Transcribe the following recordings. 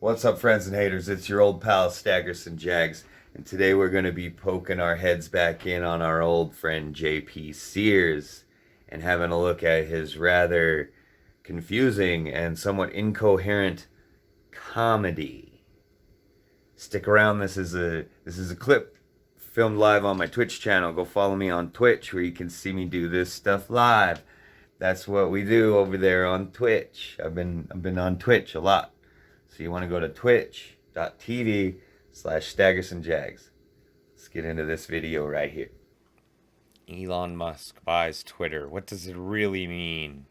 What's up, friends and haters? It's your old pal Staggerson Jagz, and today we're going to be poking our heads back in on our old friend JP Sears and having a look at his rather confusing and somewhat incoherent comedy. Stick around. This is a clip filmed live on my Twitch channel. Go follow me on Twitch where you can see me do this stuff live. That's what we do over there on Twitch. I've been on Twitch a lot. So you want to go to twitch.tv/StaggersonJagz. Let's get into this video right here. Elon Musk buys Twitter. What does it really mean?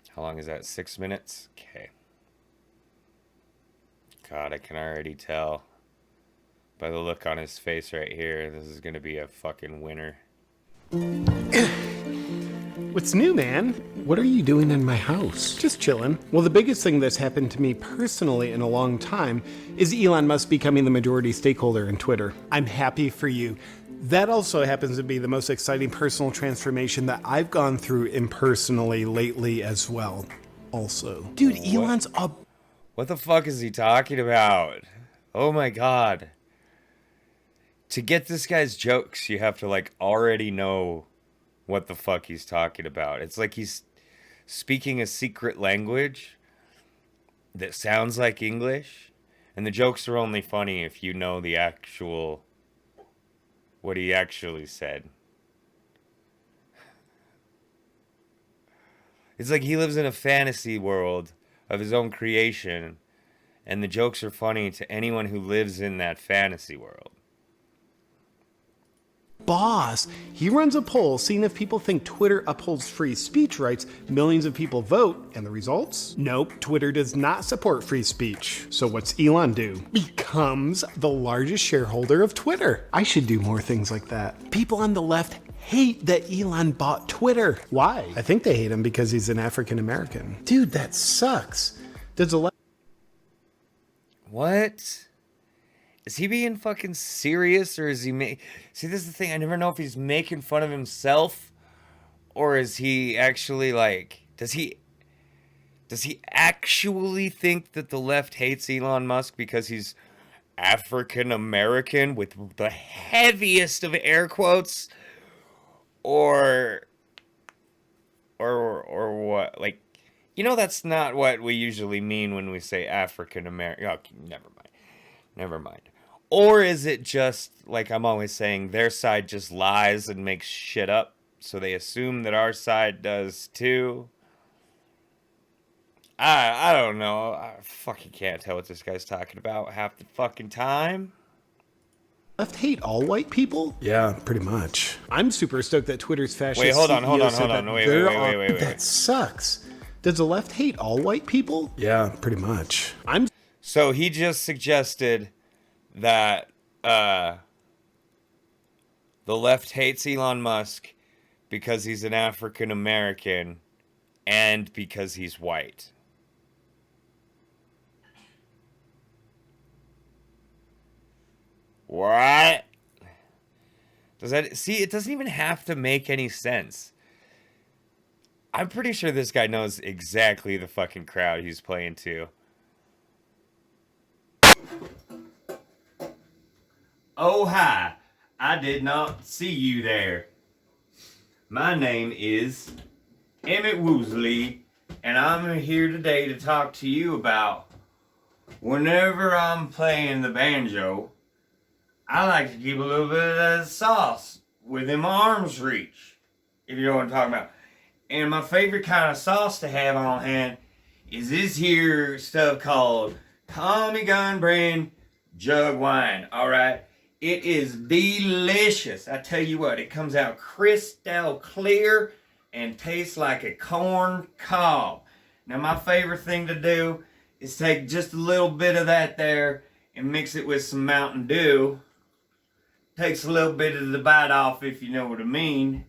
How long is that? 6 minutes? Okay. God, I can already tell by the look on his face right here. This is going to be a fucking winner. What's new, man? What are you doing in my house? Just chilling. Well, the biggest thing that's happened to me personally in a long time is Elon Musk becoming the majority stakeholder in Twitter. I'm happy for you. That also happens to be the most exciting personal transformation that I've gone through impersonally lately as well. Also. Dude, Elon's a... What the fuck is he talking about? Oh my god. To get this guy's jokes, you have to already know what the fuck he's talking about. It's like he's speaking a secret language that sounds like English, and the jokes are only funny if you know the actual what he actually said. It's like he lives in a fantasy world of his own creation, and the jokes are funny to anyone who lives in that fantasy world. boss. He runs a poll seeing if people think Twitter upholds free speech rights. Millions of people vote, and the results? Nope, Twitter does not support free speech. So what's Elon do? Becomes the largest shareholder of Twitter. I should do more things like that. People on the left hate that Elon bought Twitter. Why? I think they hate him because he's an African American. Dude, that sucks. Does a What? Is he being fucking serious, or is he See, this is the thing. I never know if he's making fun of himself, or is he actually does he actually think that the left hates Elon Musk because he's African American with the heaviest of air quotes, or what? That's not what we usually mean when we say African American. Oh, never mind. Or is it just, like I'm always saying, their side just lies and makes shit up, so they assume that our side does too? I don't know. I fucking can't tell what this guy's talking about half the fucking time. left hate all white people? Yeah, pretty much. I'm super stoked that Twitter's fascist. Wait, hold on. Wait. That sucks. Does the left hate all white people? Yeah, pretty much. So he just suggested that the left hates Elon Musk because he's an African American and because he's white. What? See, it doesn't even have to make any sense. I'm pretty sure this guy knows exactly the fucking crowd he's playing to. Oh, hi. I did not see you there. My name is Emmett Woosley, and I'm here today to talk to you about whenever I'm playing the banjo, I like to keep a little bit of that sauce within my arm's reach, if you know what I'm talking about. And my favorite kind of sauce to have on hand is this here stuff called Tommy Gun brand jug wine, alright? It is delicious. I tell you what, it comes out crystal clear and tastes like a corn cob. Now my favorite thing to do is take just a little bit of that there and mix it with some Mountain Dew. Takes a little bit of the bite off, if you know what I mean.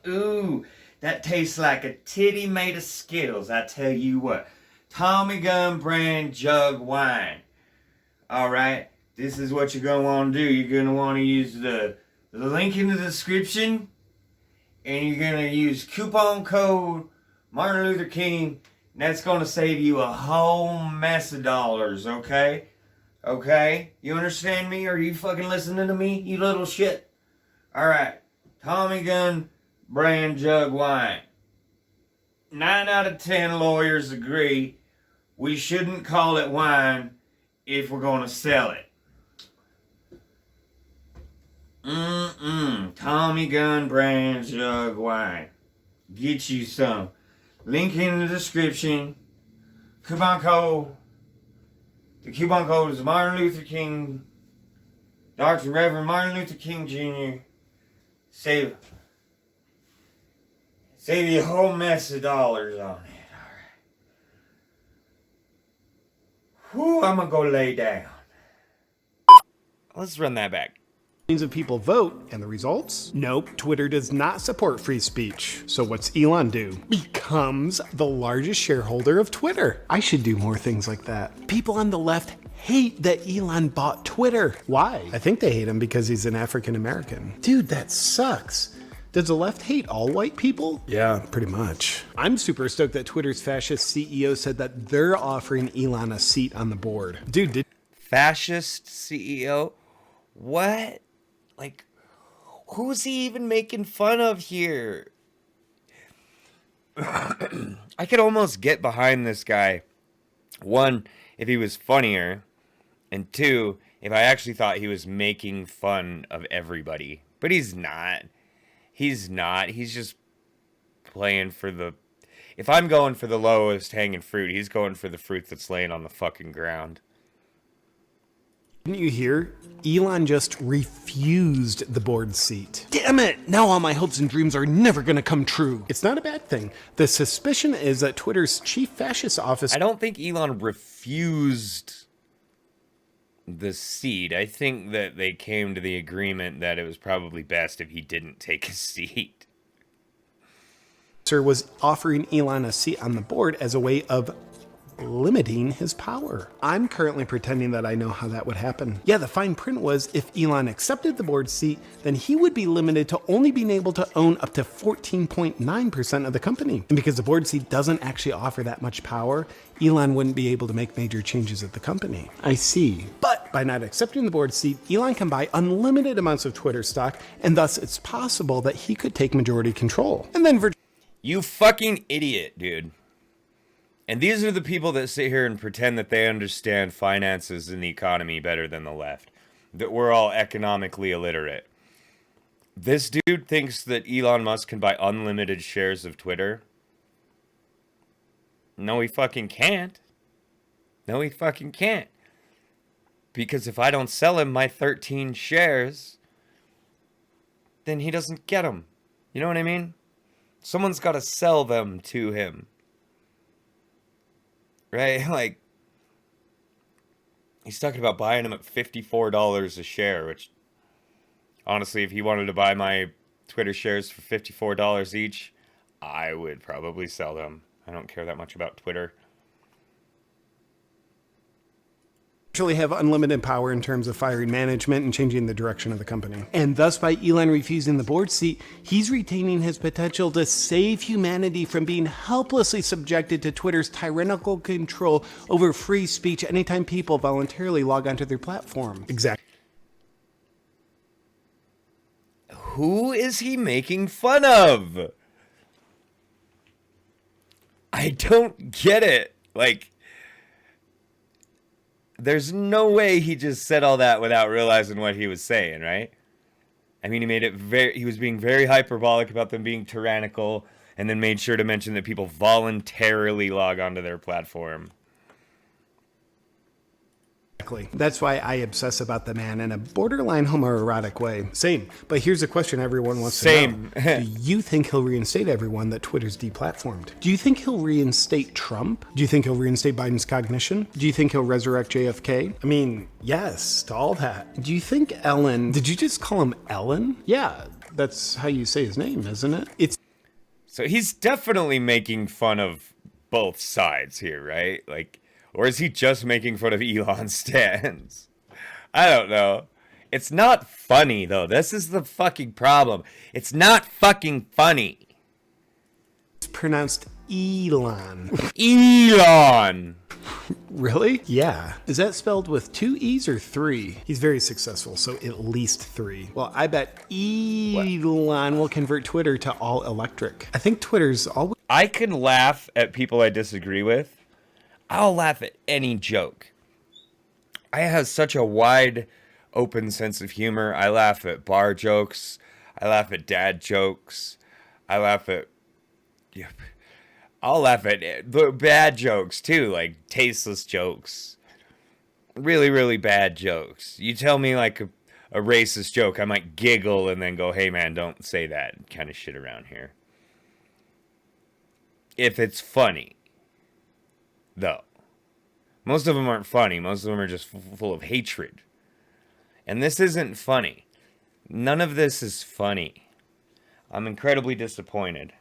Ooh, that tastes like a titty made of Skittles, I tell you what. Tommy Gun brand jug wine. Alright, this is what you're going to want to do. You're going to want to use the link in the description, and you're going to use coupon code Martin Luther King, and that's gonna save you a whole mess of dollars, okay? Okay? You understand me? Are you fucking listening to me, you little shit? Alright. Tommy Gun brand jug wine. 9 out of 10 lawyers agree we shouldn't call it wine if we're gonna sell it. Tommy Gun brand jug wine. Get you some. Link in the description. Coupon code. The coupon code is Martin Luther King. Dr. Reverend Martin Luther King Jr. Save you a whole mess of dollars on it. Alright. Whew, I'm gonna go lay down. Let's run that back. Millions of people vote, and the results? Nope, Twitter does not support free speech. So what's Elon do? Becomes the largest shareholder of Twitter. I should do more things like that. People on the left hate that Elon bought Twitter. Why? I think they hate him because he's an African American. Dude, that sucks. Does the left hate all white people? Yeah, pretty much. I'm super stoked that Twitter's fascist CEO said that they're offering Elon a seat on the board. Dude, Fascist CEO? What? Like, who's he even making fun of here? I could almost get behind this guy. One, if he was funnier. And two, if I actually thought he was making fun of everybody. But he's not. He's not. He's just playing for the... If I'm going for the lowest hanging fruit, he's going for the fruit that's laying on the fucking ground. Didn't you hear? Elon just refused the board seat. Damn it! Now all my hopes and dreams are never gonna come true. It's not a bad thing. The suspicion is that Twitter's chief fascist officer... I don't think Elon refused the seat. I think that they came to the agreement that it was probably best if he didn't take a seat. was offering Elon a seat on the board as a way of limiting his power. I'm currently pretending that I know how that would happen. Yeah, the fine print was if Elon accepted the board seat, then he would be limited to only being able to own up to 14.9% of the company. And because the board seat doesn't actually offer that much power, Elon wouldn't be able to make major changes at the company. I see. But by not accepting the board seat, Elon can buy unlimited amounts of Twitter stock, and thus it's possible that he could take majority control. And then You fucking idiot, dude. And these are the people that sit here and pretend that they understand finances and the economy better than the left. That we're all economically illiterate. This dude thinks that Elon Musk can buy unlimited shares of Twitter. No, he fucking can't. No, he fucking can't. Because if I don't sell him my 13 shares, then he doesn't get them. You know what I mean? Someone's got to sell them to him. Right? Like, he's talking about buying them at $54 a share, which, honestly, if he wanted to buy my Twitter shares for $54 each, I would probably sell them. I don't care that much about Twitter. Actually have unlimited power in terms of firing management and changing the direction of the company. And thus, by Elon refusing the board seat, he's retaining his potential to save humanity from being helplessly subjected to Twitter's tyrannical control over free speech anytime people voluntarily log onto their platform. Exactly. Who is he making fun of? I don't get it. Like, there's no way he just said all that without realizing what he was saying, right? I mean, he was being very hyperbolic about them being tyrannical, and then made sure to mention that people voluntarily log onto their platform. That's why I obsess about the man in a borderline homoerotic way. Same. But here's a question everyone wants to know. Do you think he'll reinstate everyone that Twitter's deplatformed? Do you think he'll reinstate Trump? Do you think he'll reinstate Biden's cognition? Do you think he'll resurrect JFK? I mean, yes, to all that. Do you think Ellen... Did you just call him Ellen? Yeah, that's how you say his name, isn't it? So he's definitely making fun of both sides here, right? Like... Or is he just making fun of Elon's stance? I don't know. It's not funny, though. This is the fucking problem. It's not fucking funny. It's pronounced Elon. Elon! Really? Yeah. Is that spelled with 2 E's or 3? He's very successful, so at least 3. Well, I bet Elon will convert Twitter to all electric. I think Twitter's always... I can laugh at people I disagree with. I'll laugh at any joke. I have such a wide open sense of humor. I laugh at bar jokes. I laugh at dad jokes. I laugh at... Yeah, I'll laugh at the bad jokes too, like tasteless jokes. Really, really bad jokes. You tell me like a racist joke, I might giggle and then go, hey man, don't say that kind of shit around here. If it's funny, though. Most of them aren't funny. Most of them are just full of hatred. And this isn't funny. None of this is funny. I'm incredibly disappointed.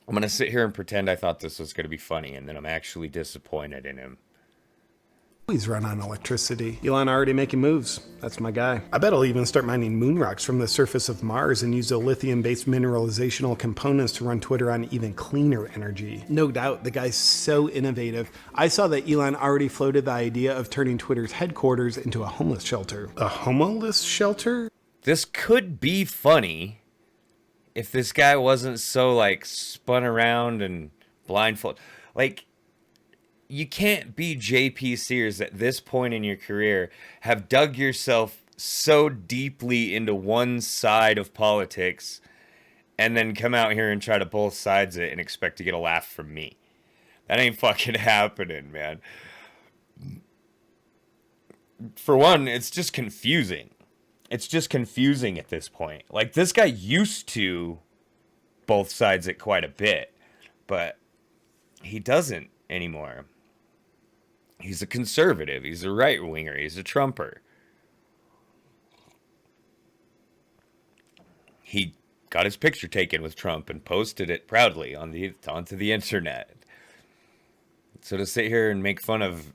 I'm going to sit here and pretend I thought this was going to be funny, and then I'm actually disappointed in him. Always run on electricity. Elon already making moves. That's my guy. I bet he'll even start mining moon rocks from the surface of Mars and use the lithium-based mineralizational components to run Twitter on even cleaner energy. No doubt, the guy's so innovative. I saw that Elon already floated the idea of turning Twitter's headquarters into a homeless shelter. A homeless shelter? This could be funny if this guy wasn't so, like, spun around and blindfolded. Like, you can't be JP Sears at this point in your career, have dug yourself so deeply into one side of politics, and then come out here and try to both sides it and expect to get a laugh from me. That ain't fucking happening, man. For one, it's just confusing. It's just confusing at this point. Like, this guy used to both sides it quite a bit, but he doesn't anymore. He's a conservative. He's a right-winger. He's a Trumper. He got his picture taken with Trump and posted it proudly onto the internet. So to sit here and make fun of,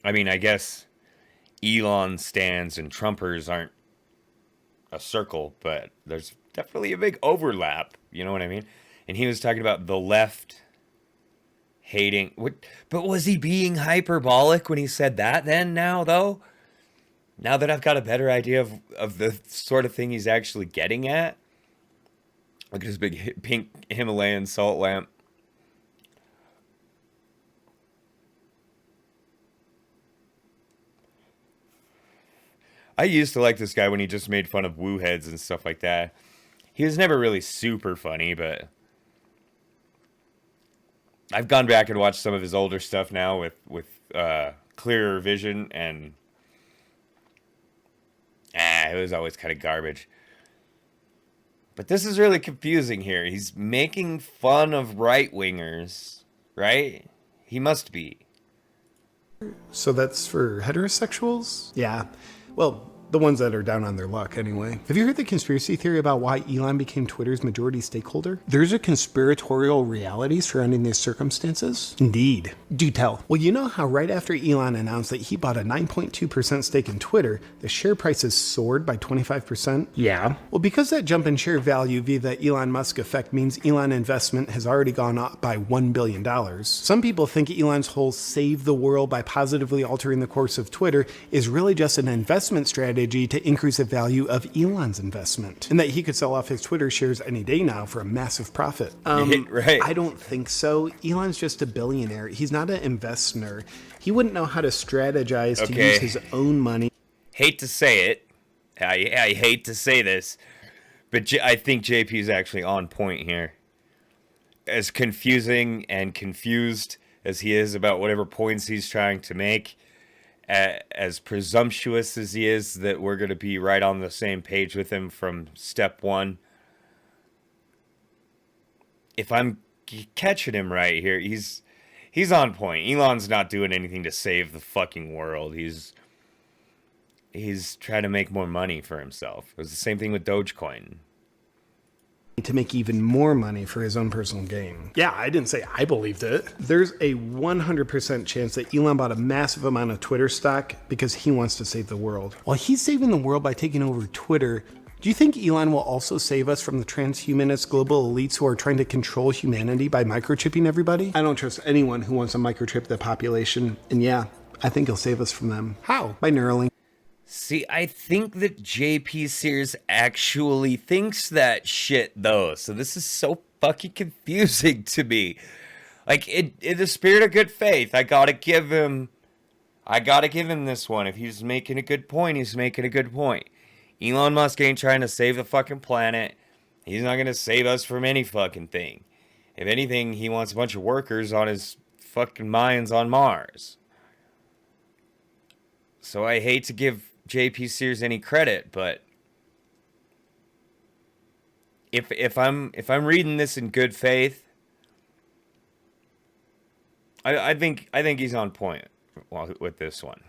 I mean, I guess Elon stans and Trumpers aren't a circle, but there's definitely a big overlap. You know what I mean? And he was talking about the left hating. But was he being hyperbolic when he said that then, now, though? Now that I've got a better idea of the sort of thing he's actually getting at. Look at his big pink Himalayan salt lamp. I used to like this guy when he just made fun of woo heads and stuff like that. He was never really super funny, but I've gone back and watched some of his older stuff now with clearer vision, and it was always kind of garbage. But this is really confusing here. He's making fun of right-wingers, right? He must be. So that's for heterosexuals? Yeah. Well, the ones that are down on their luck, anyway. Have you heard the conspiracy theory about why Elon became Twitter's majority stakeholder? There's a conspiratorial reality surrounding these circumstances? Indeed. Do tell. Well, you know how right after Elon announced that he bought a 9.2% stake in Twitter, the share prices soared by 25%? Yeah. Well, because that jump in share value via the Elon Musk effect means Elon investment has already gone up by $1 billion. Some people think Elon's whole save the world by positively altering the course of Twitter is really just an investment strategy to increase the value of Elon's investment, and that he could sell off his Twitter shares any day now for a massive profit. Right. I don't think so. Elon's just a billionaire. He's not an investor. He wouldn't know how to strategize to use his own money. Hate to say it. I hate to say this, but I think JP is actually on point here. As confusing and confused as he is about whatever points he's trying to make, as presumptuous as he is that we're going to be right on the same page with him from step one. If I'm catching him right here, he's on point. Elon's not doing anything to save the fucking world. He's trying to make more money for himself. It was the same thing with Dogecoin. To make even more money for his own personal gain. Yeah, I didn't say I believed it. There's a 100% chance that Elon bought a massive amount of Twitter stock because he wants to save the world. While he's saving the world by taking over Twitter, Do you think Elon will also save us from the transhumanist global elites who are trying to control humanity by microchipping everybody? I don't trust anyone who wants to microchip the population, and yeah, I think he'll save us from them. How? By Neuralink. See, I think that JP Sears actually thinks that shit, though. So this is so fucking confusing to me. Like, in the spirit of good faith, I gotta give him this one. If he's making a good point, he's making a good point. Elon Musk ain't trying to save the fucking planet. He's not gonna save us from any fucking thing. If anything, he wants a bunch of workers on his fucking mines on Mars. So I hate to give JP Sears any credit, but if I'm reading this in good faith, I think he's on point with this one.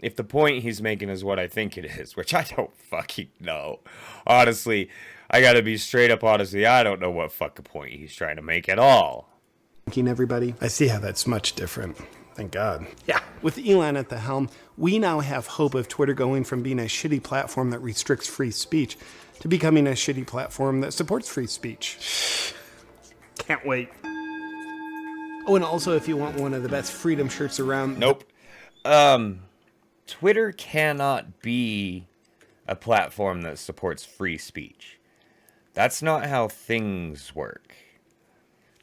If the point he's making is what I think it is, which I don't fucking know. Honestly, I gotta be straight up honest with you, I don't know what fucking point he's trying to make at all. Everybody, I see how that's much different. Thank God. Yeah. With Elon at the helm, we now have hope of Twitter going from being a shitty platform that restricts free speech to becoming a shitty platform that supports free speech. Can't wait. Oh, and also if you want one of the best freedom shirts around... Nope. Twitter cannot be a platform that supports free speech. That's not how things work.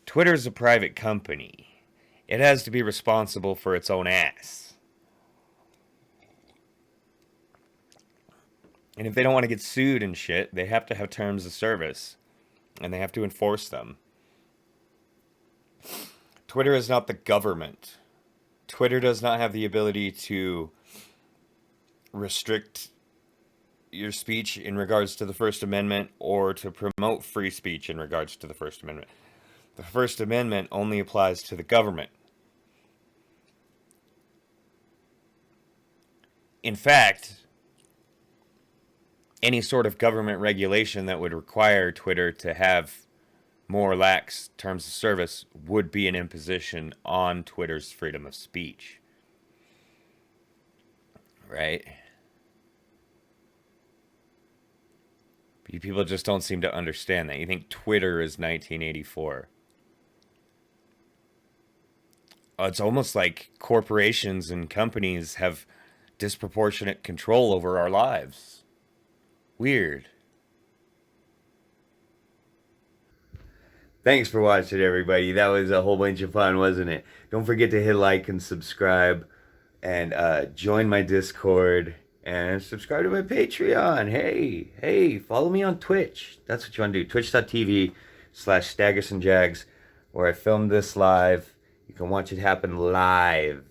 Twitter's a private company. It has to be responsible for its own ass. And if they don't want to get sued and shit, they have to have terms of service. And they have to enforce them. Twitter is not the government. Twitter does not have the ability to restrict your speech in regards to the First Amendment or to promote free speech in regards to the First Amendment. The First Amendment only applies to the government. In fact, any sort of government regulation that would require Twitter to have more lax terms of service would be an imposition on Twitter's freedom of speech. Right? People just don't seem to understand that. You think Twitter is 1984. It's almost like corporations and companies have disproportionate control over our lives. Weird. Thanks for watching, everybody. That was a whole bunch of fun, wasn't it? Don't forget to hit like and subscribe, and join my Discord, and subscribe to my Patreon. Hey, follow me on Twitch. That's what you want to do. Twitch.tv/Staggerson Jagz, where I filmed this live. You can watch it happen live.